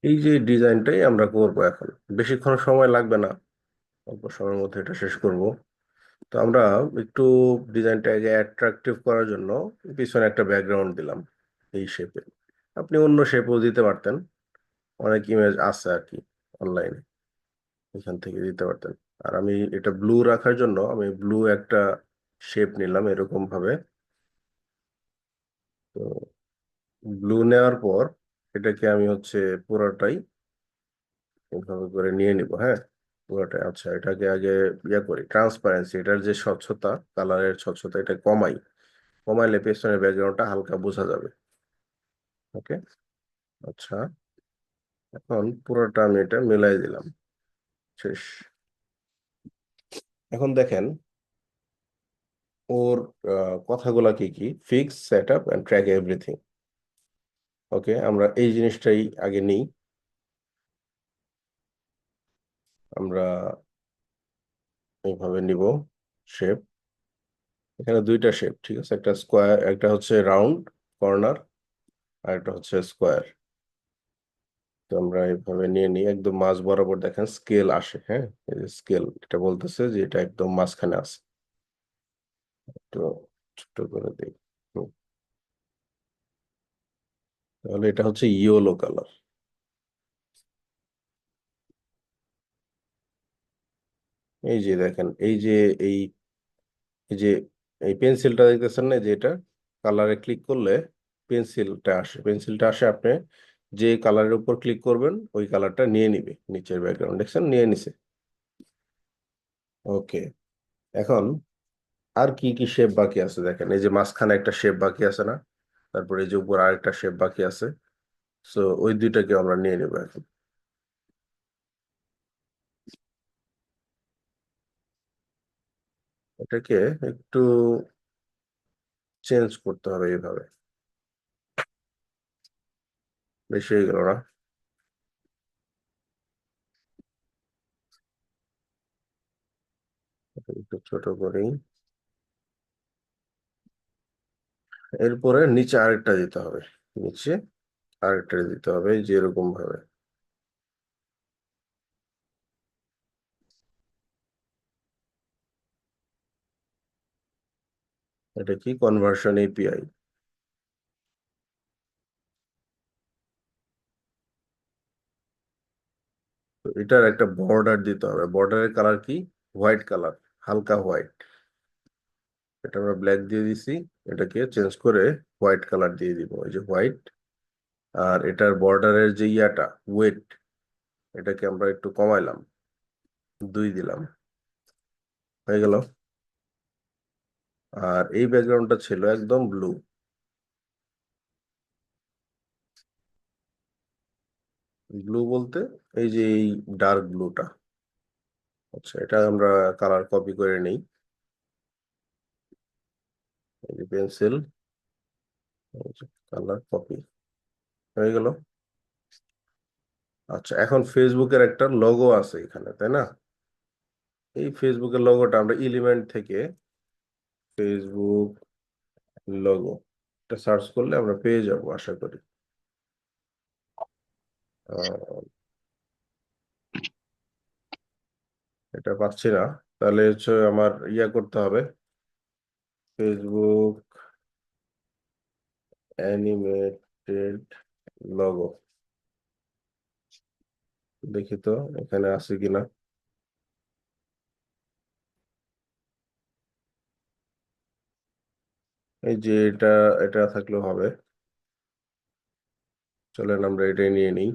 এই যে ডিজাইনটাই আমরা করব এখন, বেশিক্ষণ সময় লাগবে না, অল্প সময়ের মধ্যে এটা শেষ করব। তো আমরা একটু ডিজাইনটাকে অ্যাট্রাকটিভ করার জন্য পিছনে একটা ব্যাকগ্রাউন্ড দিলাম এই শেপে। আপনি অন্য শেপও দিতে পারতেন, অনেক ইমেজ আছে আর কি অনলাইনে, এখান থেকে দিতে পারতেন। আর আমি এটা ব্লু রাখার জন্য আমি ব্লু একটা শেপ নিলাম এরকম ভাবে। তো ব্লু নেওয়ার পর এটাকে আমি হচ্ছে পুরোটাই এভাবে করে নিয়ে নিব, হ্যাঁ। পুরোটাই, আচ্ছা এটাকে আগে ইয়ে করি, ট্রান্সপারেন্সি, এটার যে স্বচ্ছতা, কালারের স্বচ্ছতা, এটা কমাই। কমাইলে পেছনের ব্যাকগ্রাউন্ডটা হালকা বোঝা যাবে। ওকে, আচ্ছা এখন পুরোটা আমি এটা মিলাই দিলাম, শেষ। এখন দেখেন ওর কথাগুলা কি কি: fix, set up and track everything. Okay, আমরা এই জিনিসটাই আগে নিই। আমরা এইভাবে নিব শেপ। এখানে দুইটা শেপ, ঠিক আছে, একটা স্কোয়ার, একটা হচ্ছে রাউন্ড কর্নার, আর একটা হচ্ছে স্কোয়ার। তো আমরা এইভাবে নিয়ে নিই, একদম মাঝ বরাবর দেখেন স্কেল আসে, হ্যাঁ। এই যে স্কেল, এটা বলতেছে যে এটা একদম মাঝখানে আছে। তো ছোট করে দিই। হুম, তাহলে এটা হচ্ছে ইয়েলো কালার। এই যে দেখেন, এই এই যে এই পেন্সিলটা দেখতেছেন না, যে এটা কালারে ক্লিক করলে পেন্সিলটা আসে, আপনি যে কালারের উপর ক্লিক করবেন ওই কালারটা নিয়ে নিবে নিচের ব্যাকগ্রাউন্ড, দেখছেন নিয়ে নিছে। ওকে, এখন আর কি কি শেপ বাকি আছে দেখেন, এই যে মাঝখানে একটা শেপ বাকি আছে না, তারপরে এই যে উপর আরেকটা শেপ বাকি আছে। সো ওই দুইটাকে আমরা নিয়ে নেবো এখন। এটাকে একটু চেঞ্জ করতে হবে এইভাবে, বেশি হয়ে গেল না? এটা একটু ছোট করেই। এরপরে নিচে আরেকটা দিতে হবে, নিচে আরেকটা দিতে হবে যে এরকম ভাবে। এটা কি কনভার্সন এপিআই। তো এটার একটা বর্ডার দিতে হবে, বর্ডারের কালার কি? হোয়াইট কালার, হালকা হোয়াইট। এটা আমরা ব্ল্যাক দিয়ে দিছি, এটাকে চেঞ্জ করে হোয়াইট কালার দিয়ে দিব, এই যে হোয়াইট। আর এটার বর্ডারের যে ইয়াটা, ওয়েট, এটাকে আমরা একটু কমাইলাম, 2 দিলাম, হয়ে গেল। আর এই ব্যাকগ্রাউন্ডটা ছিল একদম ব্লু। ব্লু বলতে এই যে এই ডার্ক ব্লুটা। আচ্ছা, এটা আমরা কালার কপি করে নেই, এই যে পেন্সিল, কালার কপি, হয়ে গেল। আচ্ছা, এখন ফেসবুকের একটা লোগো আছে এখানে, তাই না? এই ফেসবুকের লোগোটা আমরা এলিমেন্ট থেকে ফেসবুক লোগো, এটা সার্চ করলে আমরা পেয়ে যাব আশা করি। আহ, এটা পাচ্ছি না, তাহলে হচ্ছে আমার ইয়া করতে হবে, ফেসবুক অ্যানিমেটেড লোগো। দেখি তো এখানে আছে কিনা। এই যে এটা, এটা থাকলেও হবে। চলেন আমরা এটাই নিয়ে নিই।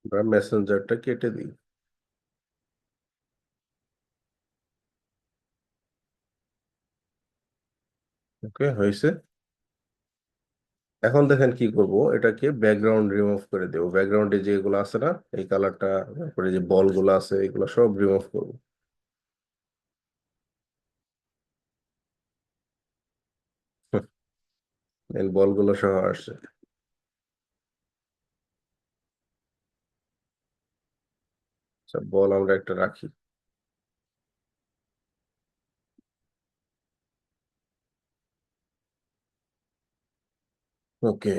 আমরা মেসেঞ্জারটা কেটে দিই। ওকে, হয়েছে। এখন দেখেন কি করব, এটাকে ব্যাকগ্রাউন্ড রিমুভ করে দেবো, ব্যাকগ্রাউন্ডে যেগুলো আছে না, এই কালারটা, তারপরে যে বল গুলো আছে এগুলো সব রিমুভ করবো। এই বল গুলো সহ আসছে। আচ্ছা, বল আমরা একটা রাখি। ওকে,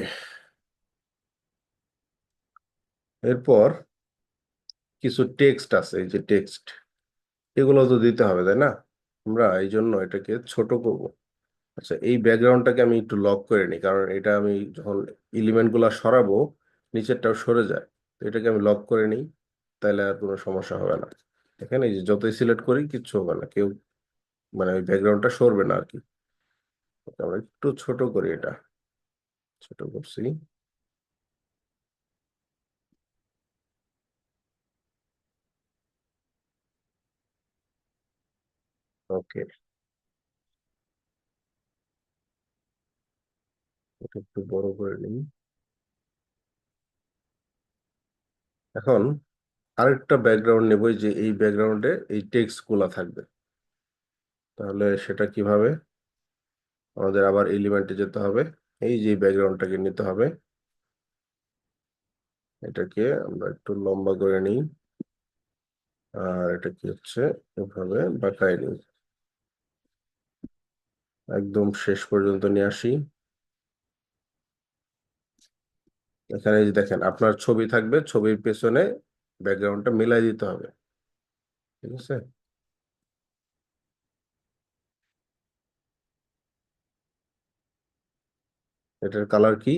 এরপর কিছু টেক্সট আছে, এই যে টেক্সট, এগুলো তো দিতে হবে তাই না? আমরা এই জন্য এটাকে ছোট করব। আচ্ছা, এই ব্যাকগ্রাউন্ডটাকে আমি একটু লক করে নিই, কারণ এটা আমি যখন এলিমেন্ট গুলা সরাবো নিচেরটাও সরে যায়। তো এটাকে আমি লক করে নিই, তাহলে আর কোনো সমস্যা হবে না। এখানে এই যে যতই সিলেক্ট করি কিচ্ছু হবে না, কেউ মানে ওই ব্যাকগ্রাউন্ডটা সরবে না আর কি। তো আমরা একটু ছোট করি এটা, ছোট করছি। ওকে, এটা একটু বড় করে নিই। এখন আরেকটা ব্যাকগ্রাউন্ড নেবো, যে এই ব্যাকগ্রাউন্ডে এই টেক্সট গুলা থাকবে। তাহলে সেটা কিভাবে? আমাদের আবার এলিমেন্টে যেতে হবে, এই যে ব্যাকগ্রাউন্ডটাকে নিতে হবে, এটাকে আমরা একটু লম্বা করে নিই, আর এটা কি হচ্ছে, এভাবে বাঁকায় নিই, একদম শেষ পর্যন্ত নিয়ে আসি। এখানে এই যে দেখেন, আপনার ছবি থাকবে, ছবির পেছনে ব্যাকগ্রাউন্ডটা মিলাই দিতে হবে। ঠিক আছে? এটার কালার কি?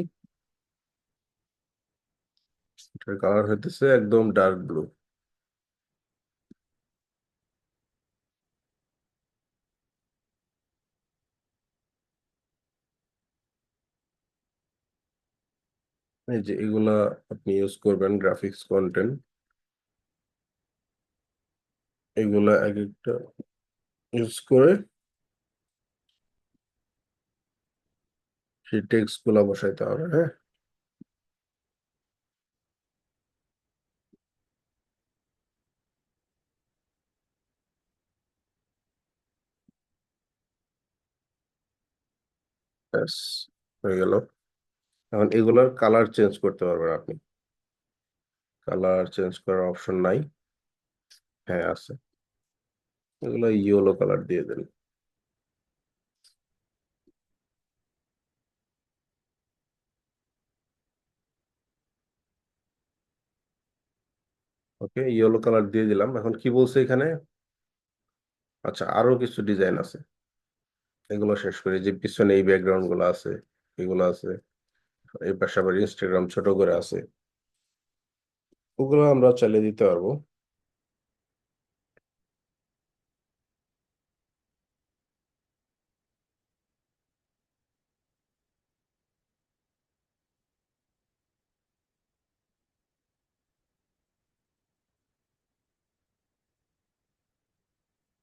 এটার কালার হইতেছে একদম ডার্ক ব্লু। এই যে এগুলা আপনি ইউজ করবেন, গ্রাফিক্স কন্টেন্ট, এগুলা এক একটা ইউজ করে সেই টেক্সট গুলা বসাইতে হবে। হ্যাঁ, ব্যাস হয়ে গেল। এখন এগুলার কালার চেঞ্জ করতে পারবেন আপনি। কালার চেঞ্জ করার অপশন নাই? হ্যাঁ আছে। এগুলো ইয়েলো কালার দিয়ে দেন। ওকে, ইয়েলো কালার দিয়ে দিলাম। এখন কি বলছে এখানে? আচ্ছা, আরো কিছু ডিজাইন আছে, এগুলো শেষ করি। যে পিছনে এই ব্যাকগ্রাউন্ড গুলো আছে, এগুলো আছে। এই পাশে আবার ইনস্টাগ্রাম ছোট করে আছে, ওগুলো আমরা চালিয়ে দিতে পারবো।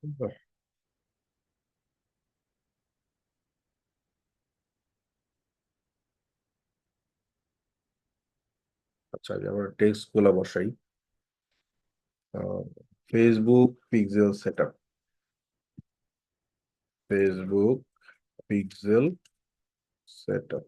বাহ, আচ্ছা, আগে আমরা টেক্সট গুলা বসাই। Facebook pixel setup, Facebook pixel setup.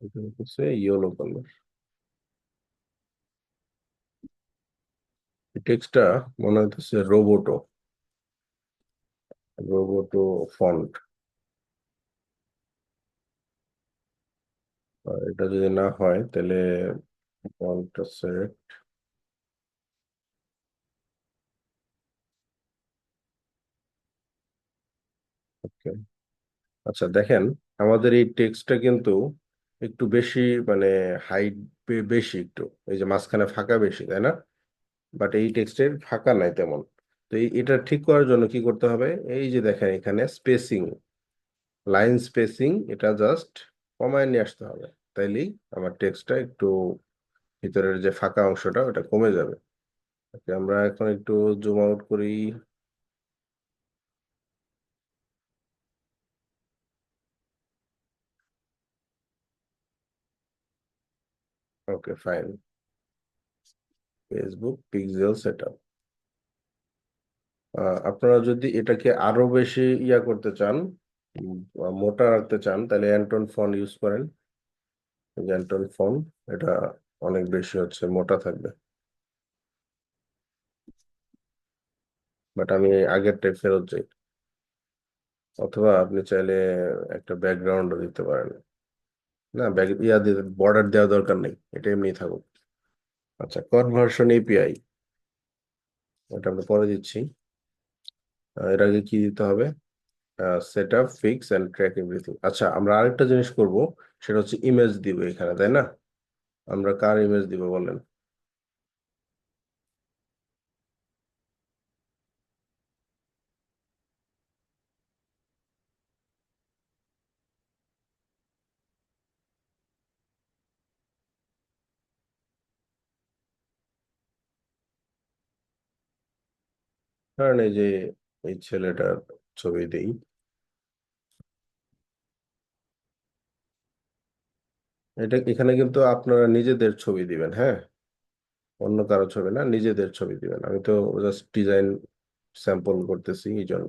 এটা হচ্ছে ইয়েলো কালার। টেক্সটটা মনে হচ্ছে রোবোটো, রোবোটো ফন্ট। এটা যদি না হয় তাহলে ফন্টটা সেট। ওকে, আচ্ছা দেখেন, আমাদের এই টেক্সটটা কিন্তু একটু বেশি, মানে হাইট বেশি একটু, এই যে মাঝখানে ফাঁকা বেশি তাই না? বাট এই টেক্সটের ফাঁকা নাই তেমন। তো এটা ঠিক করার জন্য কি করতে হবে? এই যে দেখেন এখানে স্পেসিং, লাইন স্পেসিং, এটা জাস্ট কমায় নিয়ে আসতে হবে। তাইলেই আমার টেক্সটটা একটু, ভিতরের যে ফাঁকা অংশটা ওটা কমে যাবে। ওকে, আমরা এখন একটু জুম আউট করি। ওকে, ফাইন। Facebook pixel setup. আপনারা যদি এটাকে আরো বেশি করতে চান, উম, মোটা রাখতে চান, তাহলে অ্যান্টন ফন ইউজ করেন। অ্যান্টন ফন, এটা অনেক বেশি হচ্ছে মোটা থাকবে। বাট আমি আগেরটাই ফেরত যাই। অথবা আপনি চাইলে একটা ব্যাকগ্রাউন্ডও দিতে পারেন। না, বর্ডার দেওয়া দরকার নেই, এটা এমনি থাকুক। আচ্ছা, কনভার্সন এপিআই, এটা আমরা পরে দিচ্ছি। এর আগে কি দিতে হবে? Set up, fix and track everything. আচ্ছা, আমরা আরেকটা জিনিস করব, সেটা হচ্ছে ইমেজ দিব এখানে, তাই না? আমরা কার ইমেজ দিব বলেন? কারণ এই যে এই ছেলেটার ছবি দেই। এটা এখানে কিন্তু আপনারা নিজেদের ছবি দিবেন, হ্যাঁ? অন্য কারো ছবি না, নিজেদের ছবি দিবেন। আমি তো জাস্ট ডিজাইন স্যাম্পল করতেছি এই জন্য।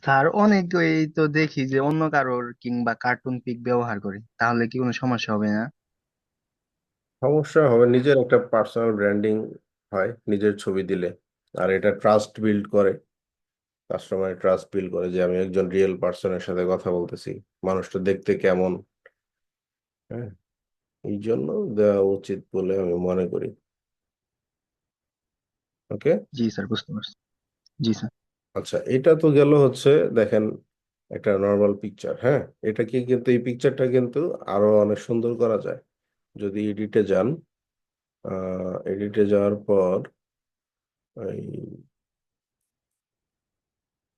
স্যার অনেকেই তো দেখি যে অন্য কারোর কিংবা কার্টুন পিক ব্যবহার করে, তাহলে কি কোনো সমস্যা হবে না? সমস্যা হবে, নিজের একটা পার্সোনাল ব্র্যান্ডিং হয় নিজের ছবি দিলে। আর এটা ট্রাস্ট বিল্ড করে, কাস্টমার ট্রাস্ট বিল্ড করে যে আমি একজন রিয়েল পার্সনের সাথে কথা বলতেছি, মানুষটা দেখতে কেমন। হ্যাঁ, এই জন্য দেওয়া উচিত বলে আমি মনে করি। ওকে। জি স্যার, বুঝতে পারছি। জি স্যার। আচ্ছা, এটা তো গেল হচ্ছে, দেখেন, একটা নর্মাল পিকচার। হ্যাঁ, এটাকে কিন্তু, এই পিকচারটা কিন্তু আরো অনেক সুন্দর করা যায় যদি এডিটে যান। এডিটে যাওয়ার পর এই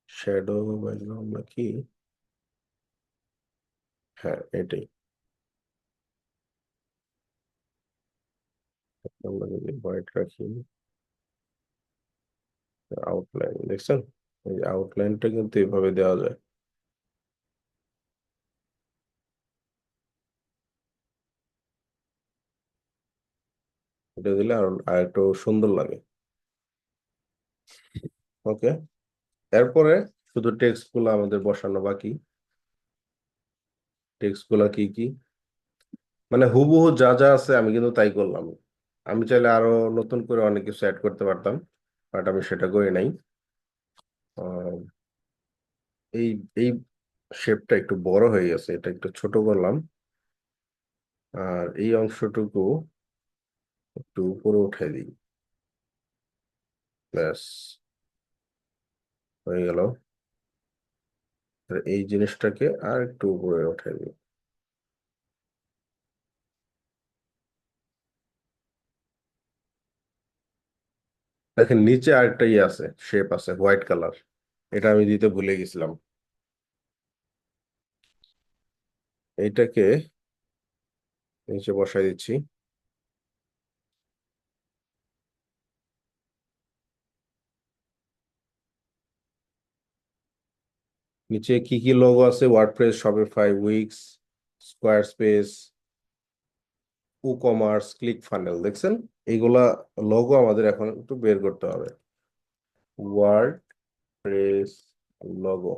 শ্যাডো ব্যাকগ্রাউন্ড নাকি, হ্যাঁ এটাই। আমরা যদি হোয়াইট রাখি, আউটলাইন দেখছেন? এই আউটলাইনটা কিন্তু এভাবে দেওয়া যায়। এটা দিলে আর একটু সুন্দর লাগে। ওকে। এরপরে শুধু টেক্সট গুলো আমাদের বসানো বাকি। টেক্সট গুলা কি কি, মানে হুবহু যা যা আছে আমি কিন্তু তাই করলাম। আমি চাইলে আরো নতুন করে অনেক কিছু অ্যাড করতে পারতাম, বাট আমি সেটা করি নাই। আহ, এই এই শেপটা একটু বড় হয়ে গেছে, এটা একটু ছোট করলাম। আর এই অংশটুকু একটু উপরে উঠাই দিই। ব্যাস, হয়ে গেল। আর এই জিনিসটাকে আর একটু উপরে উঠাই দিই। দেখেন নিচে আরেকটা ইয়ে আছে, শেপ আছে, হোয়াইট কালার। এটা আমি দিতে ভুলে গেছিলাম। এইটাকে নিচে বসাই দিচ্ছি। নিচে কি কি লোগো আছে? WordPress, Shopify, weeks, square space, commerce, click funnel, দেখছেন? এইগুলা লোগো আমাদের এখন একটু বের করতে হবে। ওয়ার্ডপ্রেস লোগো,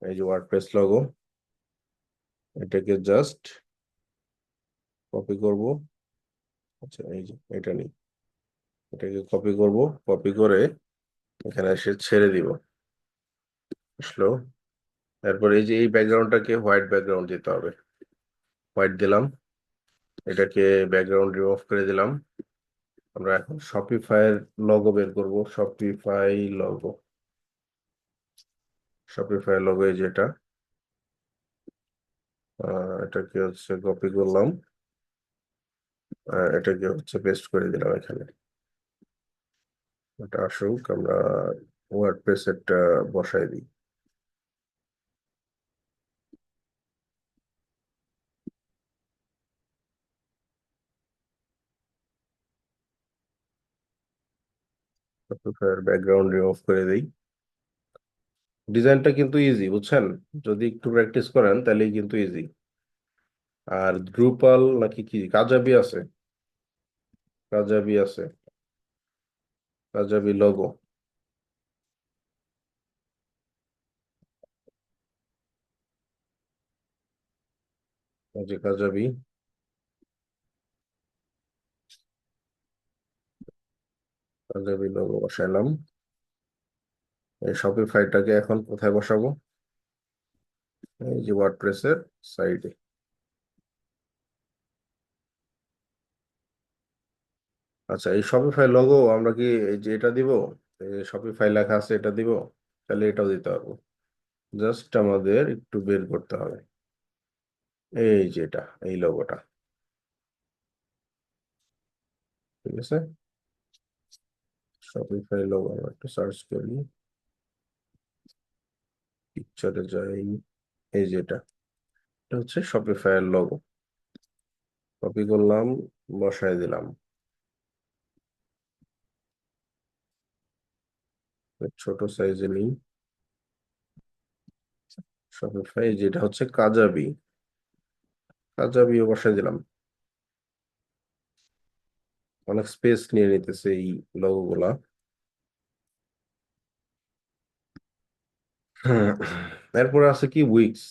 এই যে ওয়ার্ডপ্রেস লোগো, এটাকে জাস্ট কপি করব। আচ্ছা, এই যে এটা নেই, এটাকে কপি করব। কপি করে এখানে এসে ছেড়ে দিব, আসলো। তারপর এই যে এই ব্যাকগ্রাউন্ডটাকে হোয়াইট ব্যাকগ্রাউন্ড দিতে হবে। হোয়াইট দিলাম, এটাকে ব্যাকগ্রাউন্ড রিমুভ করে দিলাম। আমরা এখন শপিফাইয়ের লগো বের করব। শপিফাই লগো, শপিফাই লগো এই যেটা, এটাকে হচ্ছে কপি করলাম। এটাকে হচ্ছে পেস্ট করে দিলাম এখানে। এটা আসুক, আমরা ওয়ার্ডপ্রেস একটা বসাই দিই। শপিফাইয়ের ব্যাকগ্রাউন্ড রিমুভ করে দিই। ডিজাইনটা কিন্তু ইজি, বুঝছেন? যদি একটু প্র্যাকটিস করেন তাহলেই কিন্তু ইজি। আর ড্রুপাল নাকি কি কাজাবি আছে? কাজাবি আছে, কাজাবি লোগো। এই যে কাজাবি, কাজাবি লোগো বসাইলাম। এই শপিফাইটাকে এখন কোথায় বসাবো? এই যে ওয়ার্ডপ্রেসের সাইডে। আচ্ছা, এই শপিফাই লোগো আমরা কি এই যে এটা দিব? এই যে শপিফাই লেখা আছে এটা দিব? তাহলে এটাও দিতে পারবো। জাস্ট আমাদের একটু বের করতে হবে। এই যে এটা, এই লোগোটা। ঠিক আছে, শপিফাই লোগো আমরা একটু সার্চ করি, পিকচারে যাই। এই যে এটা, এটা হচ্ছে শপিফাই এর লোগো। কপি করলাম, বসায় দিলাম। ছোট সাইজে নিই। শপিফাই, যেটা হচ্ছে কাজাবি, কাজাবিও বসায় দিলাম। অনেক স্পেস নিয়ে নিতেছে এই লোগো গুলা। হ্যাঁ, এরপরে আছে কি উইক্স,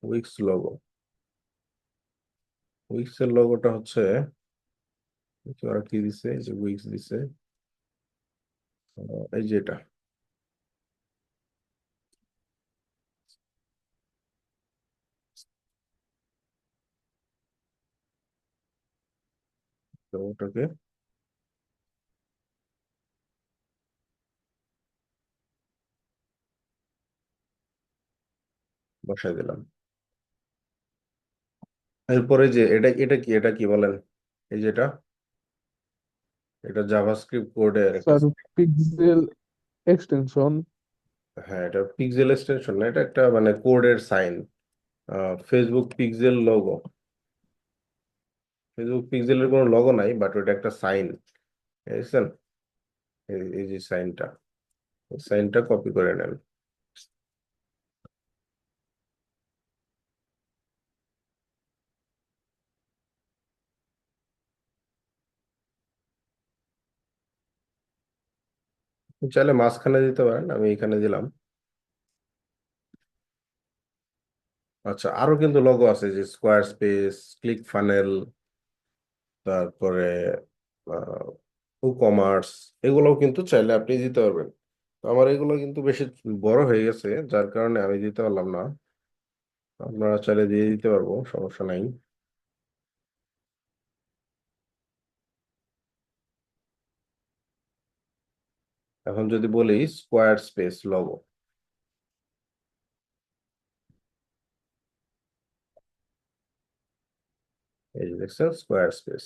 উইক্স লোগো। উইক্স এর লোগোটা হচ্ছে, ওরা কি দিছে, এই যে উইক্স দিছে। এই যে এটা, তো ওটাকে বসায় দিলাম। এরপরে যে এটা, এটা কি, এটা কি বলেন? এই যে এটা জাভাস্ক্রিপ্ট কোডের একটা। Sir, pixel extension. হ্যাঁ, এটা পিক্সেল এক্সটেনশন না, এটা একটা মানে কোডের sign. Facebook pixel logo. Facebook পিক্সেলের কোনো লোগো নাই, বাট ওটা একটা সাইন, বুঝছেন? এই যে সাইনটা, সাইনটা কপি করে নেন। চাইলে মাঝখানে দিতে পারেন, আমি এখানে দিলাম। আচ্ছা, আরো কিন্তু লোগো আছে, যে স্কোয়ার স্পেস, ক্লিক ফানেল, তারপরে কমার্স, এগুলোও কিন্তু চাইলে আপনি দিতে পারবেন। তো আমার এগুলো কিন্তু বেশি বড় হয়ে গেছে, যার কারণে আমি দিতে পারলাম না। আপনারা চাইলে দিয়ে দিতে পারবো, সমস্যা নাই। এখন যদি বলি স্কোয়ার স্পেস লোগো, এই যে দেখছেন স্কোয়ার স্পেস,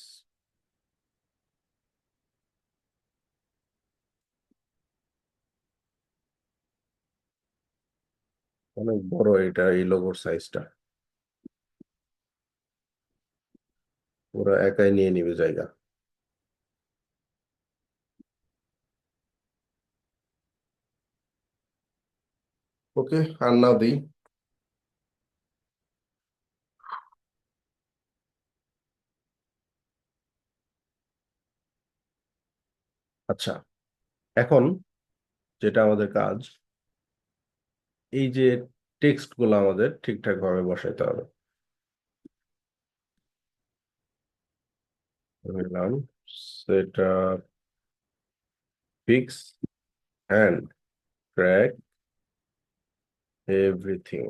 অনেক বড় এটা, এই লোগোর সাইজটা পুরো একাই নিয়ে নিবে জায়গা। ওকে, আর না দিই। আচ্ছা, এখন যেটা আমাদের কাজ, এই যে টেক্সট গুলো আমাদের ঠিকঠাক ভাবে বসাইতে হবে। ধরলাম সেটা ফিক্স অ্যান্ড ট্র্যাক এভরিথিং।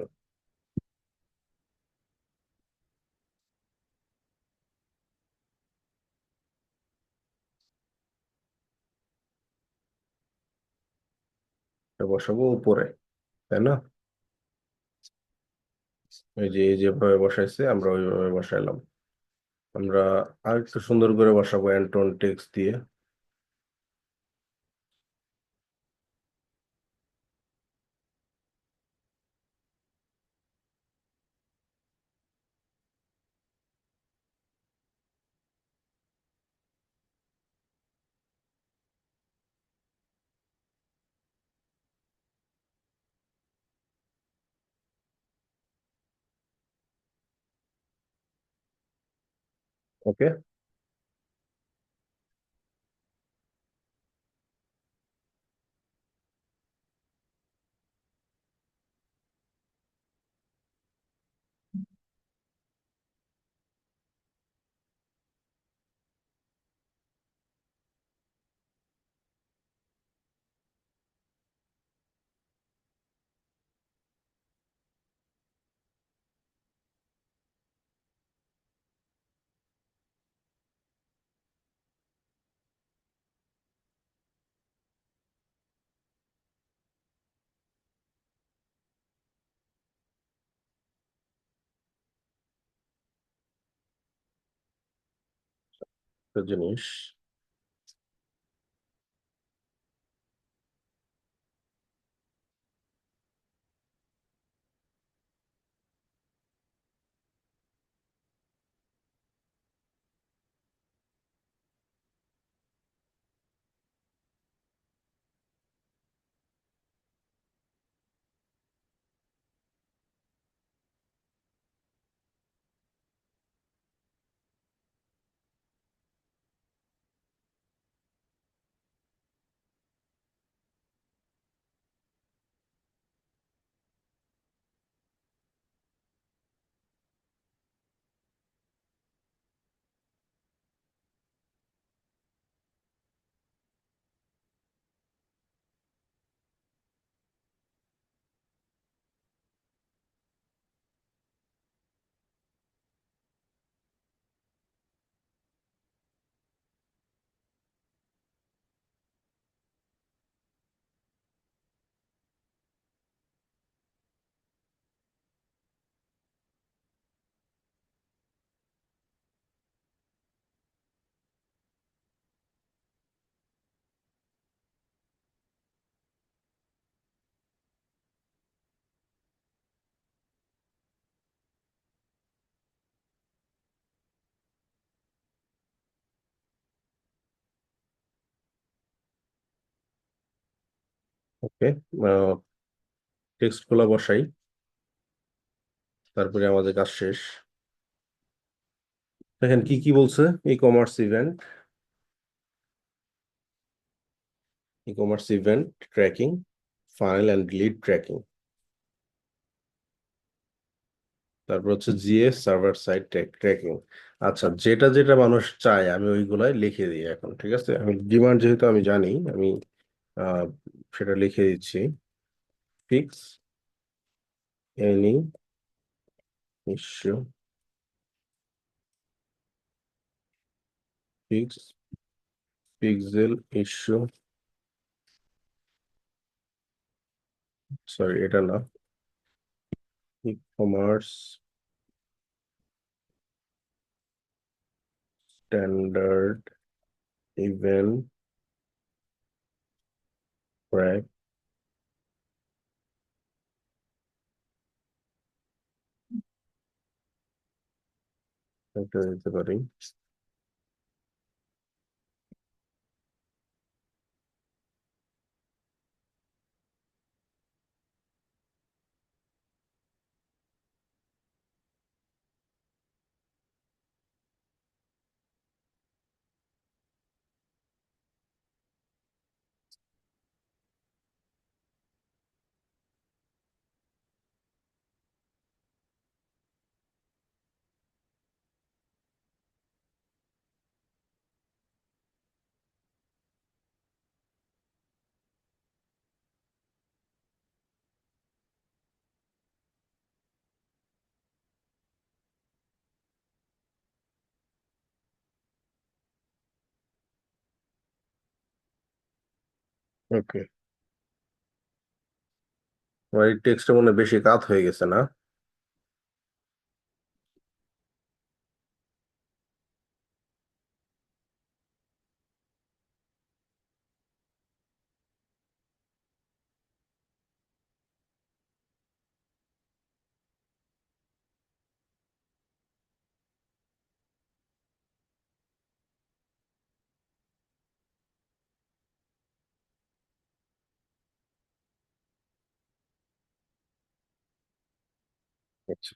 বসাবো উপরে, তাই না? এই যেভাবে বসাইছে আমরা ওইভাবে বসাইলাম। আমরা আর একটু সুন্দর করে বসাবো অ্যান্টন টেক্সট দিয়ে। ওকে। একটা জিনিস, ওকে, টেক্সট গুলা বসাই, তারপরে আমাদের কাজ শেষ। দেখেন কি কি বলছে। E commerce event tracking, file and delete tracking, তারপর হচ্ছে জিএস সার্ভার সাইড ট্র্যাকিং। আচ্ছা, যেটা যেটা মানুষ চায় আমি ওইগুলাই লিখে দিই এখন, ঠিক আছে? আমি ডিমান্ড যেহেতু আমি জানি, আমি আহ, সেটা লিখে দিচ্ছি। Fix any issue, fix pixel issue, sorry এটা না, ই কমার্স স্ট্যান্ডার্ড ইভেন্ট ট্র্যাক, এটা দিতে পারি। ওকে, আমার এই টেক্সটটা মনে হয় বেশি কাত হয়ে গেছে না? আচ্ছা,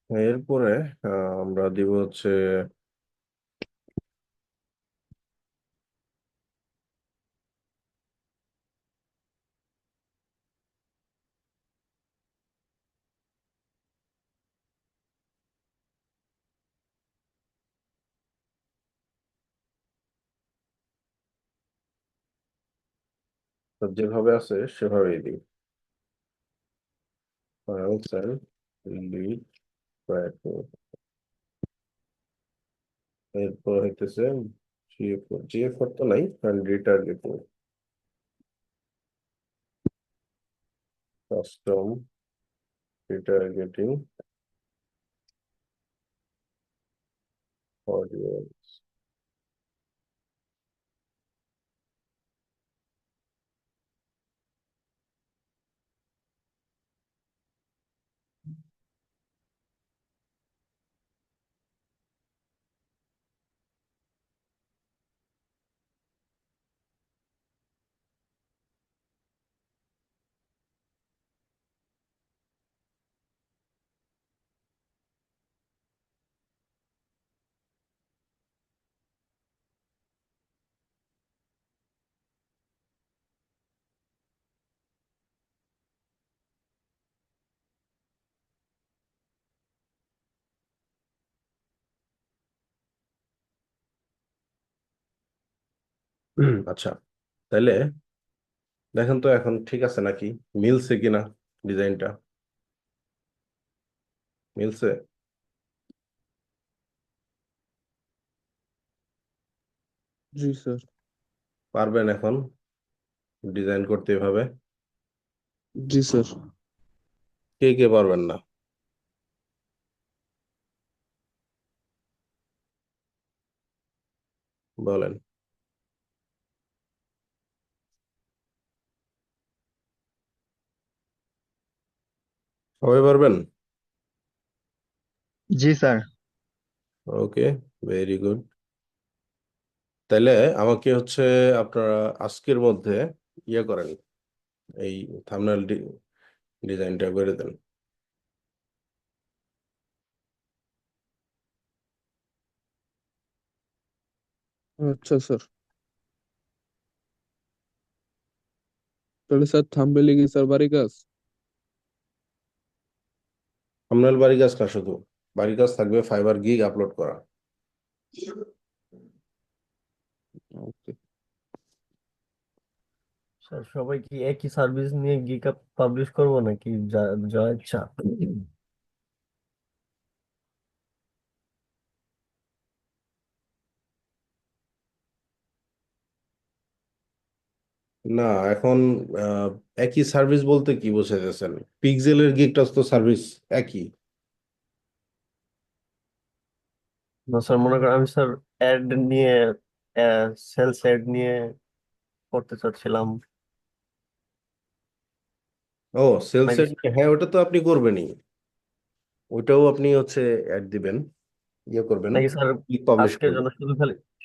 এরপরে আমরা দিব হচ্ছে যেভাবে আছে সেভাবেই দিই। স্যার লিড, এরপর হইতেছে জিএফ, জিএফ তো নাই কারণ রিটার্গেটিং, কাস্টম রিটার্গেটিং অডিয়েন্স। আচ্ছা, তাহলে দেখেন তো এখন ঠিক আছে নাকি, মিলছে কিনা ডিজাইনটা, মিলছে? জি স্যার। পারবেন এখন ডিজাইন করতে এভাবে? জি স্যার। কে কে পারবেন না বলেন? সবাই পারবেন? জি স্যার। ওকে, ভেরি গুড। তাইলে আমাকে হচ্ছে আপনারা আজকের মধ্যে ইয়ে করেন, এই থাম্বনেল ডিজাইনটা করে দেন। আচ্ছা স্যার। তাহলে স্যার থাম্বনেইলে কি স্যার বাড়ি কাজ? থাম্বনেল বাড়ি কাজ না, শুধু বাড়ি কাজ থাকবে ফাইবার গিগ আপলোড করা। ওকে। স্যার সবাই কি একই সার্ভিস নিয়ে গিগ আপ পাবলিশ করবো নাকি যা যা ইচ্ছা? না, এখন আহ, একই সার্ভিস বলতে কি বোঝাইতেছেন? পিক্সেলের গিগটা তো সার্ভিস একই। না স্যার, মনে করেন আমি স্যার অ্যাড নিয়ে, সেলস অ্যাড নিয়ে করতে চাচ্ছিলাম। ও, সেলস নাকি এর, হ্যাঁ ওটা তো আপনি করবেনই, ওইটাও আপনি হচ্ছে অ্যাড দিবেন, ইয়ে করবেন, নাকি স্যার ক্লিক পাবলিশ আজকের করবেন। জন্য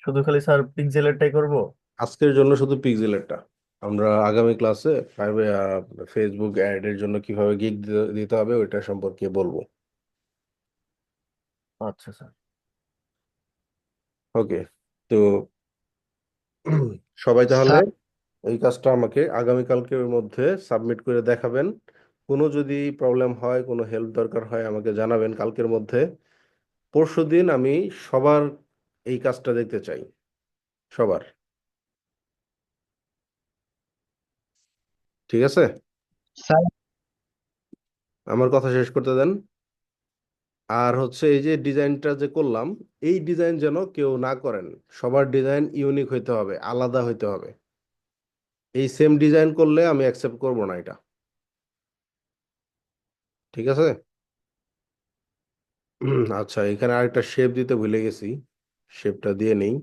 শুধু খালি স্যার পিক্সেলেরটাই করব? আজকের জন্য শুধু পিক্সেলেরটা, আমরা আগামী ক্লাসে ফেসবুক অ্যাড এর জন্য কিভাবে গিগ দিতে হবে ওইটা সম্পর্কে বলবো। আচ্ছা স্যার। ওকে, তো সবাই তাহলে স্যার এই কাজটা আমাকে আগামীকালকের মধ্যে সাবমিট করে দেখাবেন। কোনো যদি প্রবলেম হয়, কোনো হেল্প দরকার হয় আমাকে জানাবেন কালকের মধ্যে। পরশুদিন আমি সবার এই কাজটা দেখতে চাই, সবার। ঠিক আছে? স্যার আমার কথা শেষ করতে দেন। আর হচ্ছে এই যে ডিজাইনটা যে করলাম, এই ডিজাইন যেন কেউ না করেন। সবার ডিজাইন ইউনিক হইতে হবে, আলাদা হইতে হবে। এই সেম ডিজাইন করলে আমি অ্যাকসেপ্ট করব না এটা। ঠিক আছে? আচ্ছা, এখানে আরেকটা শেপ দিতে ভুলে গেছি, শেপটা দিয়ে নেই।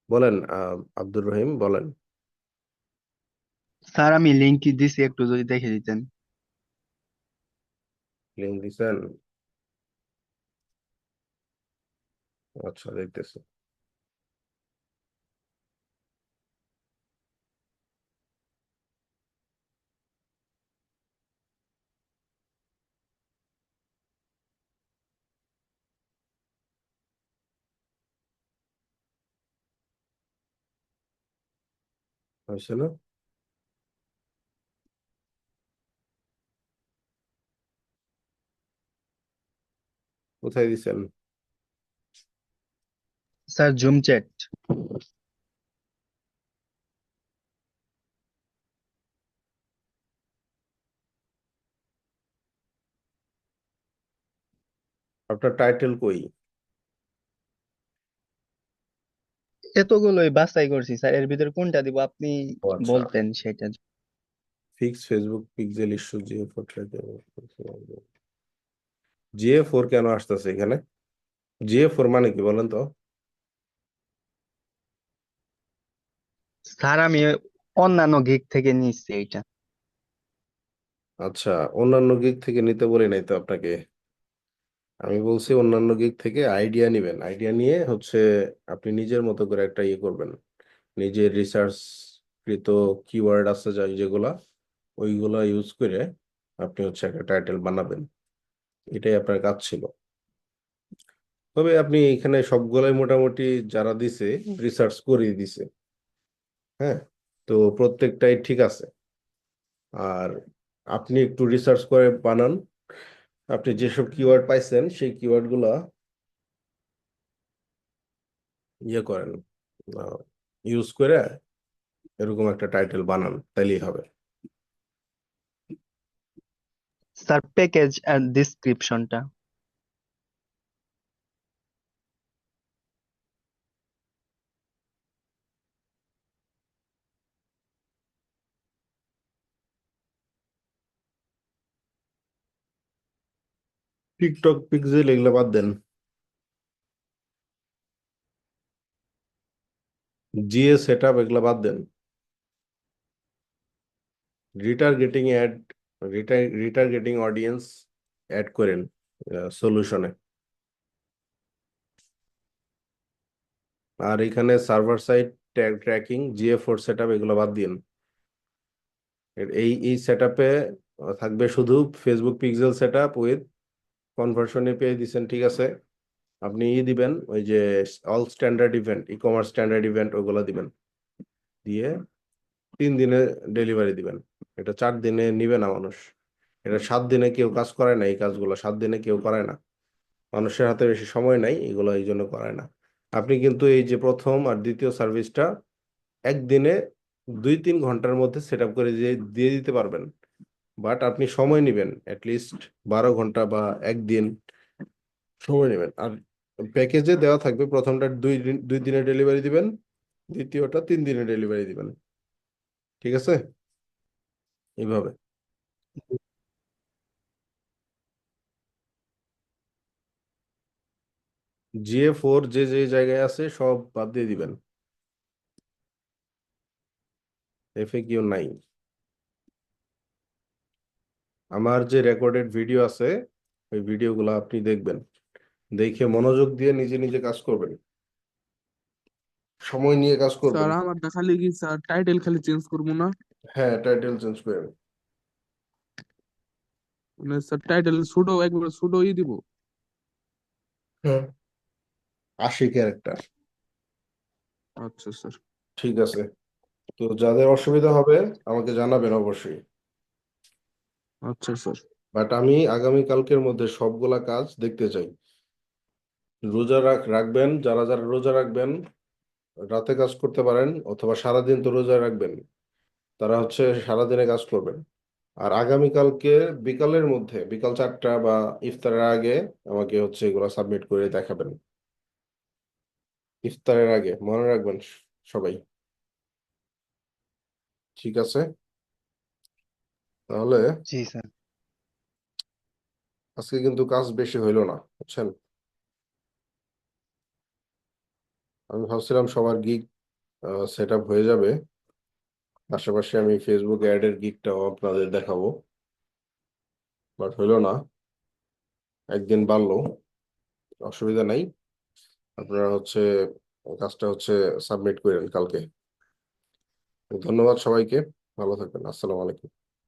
বলেন আব্দুর রহিম, বলেন। স্যার আমি লিংক দিছি, একটু যদি দেখে দিতেন। লিঙ্ক দিছেন? আচ্ছা, দেখতেছি। হয়েছে না? কোথায় দিছেন? Sir zoom chat. আপনার টাইটেল কই? এতগুলোই বাছাই করছি স্যার, এর ভিতরে কোনটা দিব আপনি ও আচ্ছা, বলতেন সেটা। Fix Facebook pixel issue GA4 GA4 কেন আসতেছে এখানে? GA4 মানে কি বলেন তো? স্যার আমি অন্যান্য গিগ থেকে নিচ্ছি এইটা। আচ্ছা, অন্যান্য গিগ থেকে নিতে বলি নাই তো আপনাকে। আমি বলছি অন্যান্য গিগ থেকে আইডিয়া নিবেন, আইডিয়া নিয়ে হচ্ছে আপনি নিজের মতো করে একটা ইয়ে করবেন, নিজের রিসার্চ কৃত কিওয়ার্ড আছে যেগুলা, ওইগুলা ইউজ করে আপনি হচ্ছে একটা টাইটেল বানাবেন। এটাই আপনার কাজ ছিল। তবে আপনি এখানে সবগুলাই মোটামুটি যারা দিছে রিসার্চ করে দিছে। হ্যাঁ, তো প্রত্যেকটাই ঠিক আছে। আর আপনি একটু রিসার্চ করে বানান। আপনি যেসব কিওয়ার্ড পাইছেন সেই কিওয়ার্ড গুলা ইয়ে করেন, ইউজ করে এরকম একটা টাইটেল বানান, তাইলেই হবে। স্যার প্যাকেজ আর ডিসক্রিপশনটা। টিকটক পিক্সেল এগুলো বাদ দেন, জিএ সেট আপ এগুলো বাদ দেন। Retargeting ad, retargeting audience add করেন সলিউশনে। আর এখানে server side tracking GA4 set up এগুলো বাদ দিন। এই সেট আপে থাকবে শুধু Facebook pixel set up with conversion API দিচ্ছেন, ঠিক আছে। আপনি দিবেন ওই যে all standard event, e commerce standard event ওগুলো দিবেন, দিয়ে 3 দিনে ডেলিভারি দিবেন। এটা 4 দিনে নিবে না মানুষ। এটা 7 দিনে কেউ কাজ করে না, এই কাজগুলো 7 দিনে কেউ করে না। মানুষের হাতে বেশি সময় নাই, এগুলো এই জন্য করে না। আপনি কিন্তু এই যে প্রথম আর দ্বিতীয় সার্ভিসটা একদিনে 2-3 ঘন্টার মধ্যে সেট আপ করে দিয়ে দিতে পারবেন। বাট আপনি সময় নেবেন, অ্যাটলিস্ট 12 ঘন্টা বা একদিন সময় নেবেন। আর প্যাকেজে দেওয়া থাকবে প্রথমটা 2 দিনে ডেলিভারি দিবেন, দ্বিতীয়টা 3 দিনে ডেলিভারি দিবেন, ঠিক আছে, এইভাবে। GA4 যে যে জায়গায় আছে সব বাদ দিয়ে দিবেন, FAQ নাই। আমার যে রেকর্ডেড ভিডিও আছে ওই ভিডিওগুলো আপনি দেখবেন, দেখে মনোযোগ দিয়ে নিজে নিজে কাজ করবেন, সময় নিয়ে কাজ স্যার করবেন। আমারটা খালি কি স্যার টাইটেল খালি চেঞ্জ করবো না? হ্যাঁ, টাইটেল চেঞ্জ করে। মানে স্যার টাইটেল ছোট একবার ছোট দিব? হ্যাঁ, 80 ক্যারেক্টার। আচ্ছা স্যার। ঠিক আছে, তো যাদের অসুবিধা হবে আমাকে জানাবেন অবশ্যই। আচ্ছা স্যার। বাট আমি আগামী কালকের মধ্যে সবগুলা কাজ দেখতে চাই। রোজা রাখবেন, যারা যারা রোজা রাখবেন রাতে কাজ করতে পারেন, অথবা সারাদিন তো রোজা রাখবেন, তারা হচ্ছে সারাদিনে কাজ করবেন। আর আগামীকালকে বিকালের মধ্যে, বিকাল 4টা বা ইফতারের আগে আমাকে হচ্ছে এগুলো সাবমিট করে দেখাবেন। ইফতারের আগে মনে রাখবেন সবাই, ঠিক আছে? তাহলে জি স্যার। আজকে কিন্তু কাজ বেশি হইলো না, বুঝছেন। আমি ভাবছিলাম সবার গিগ সেট আপ হয়ে যাবে, পাশাপাশি আমি ফেসবুক অ্যাডের গিগটাও আপনাদের দেখাবো, বাট হইলো না। একদিন বাড়লো, অসুবিধা নাই। আপনারা হচ্ছে কাজটা হচ্ছে সাবমিট করেন কালকে। ধন্যবাদ সবাইকে, ভালো থাকবেন, আসসালামু আলাইকুম।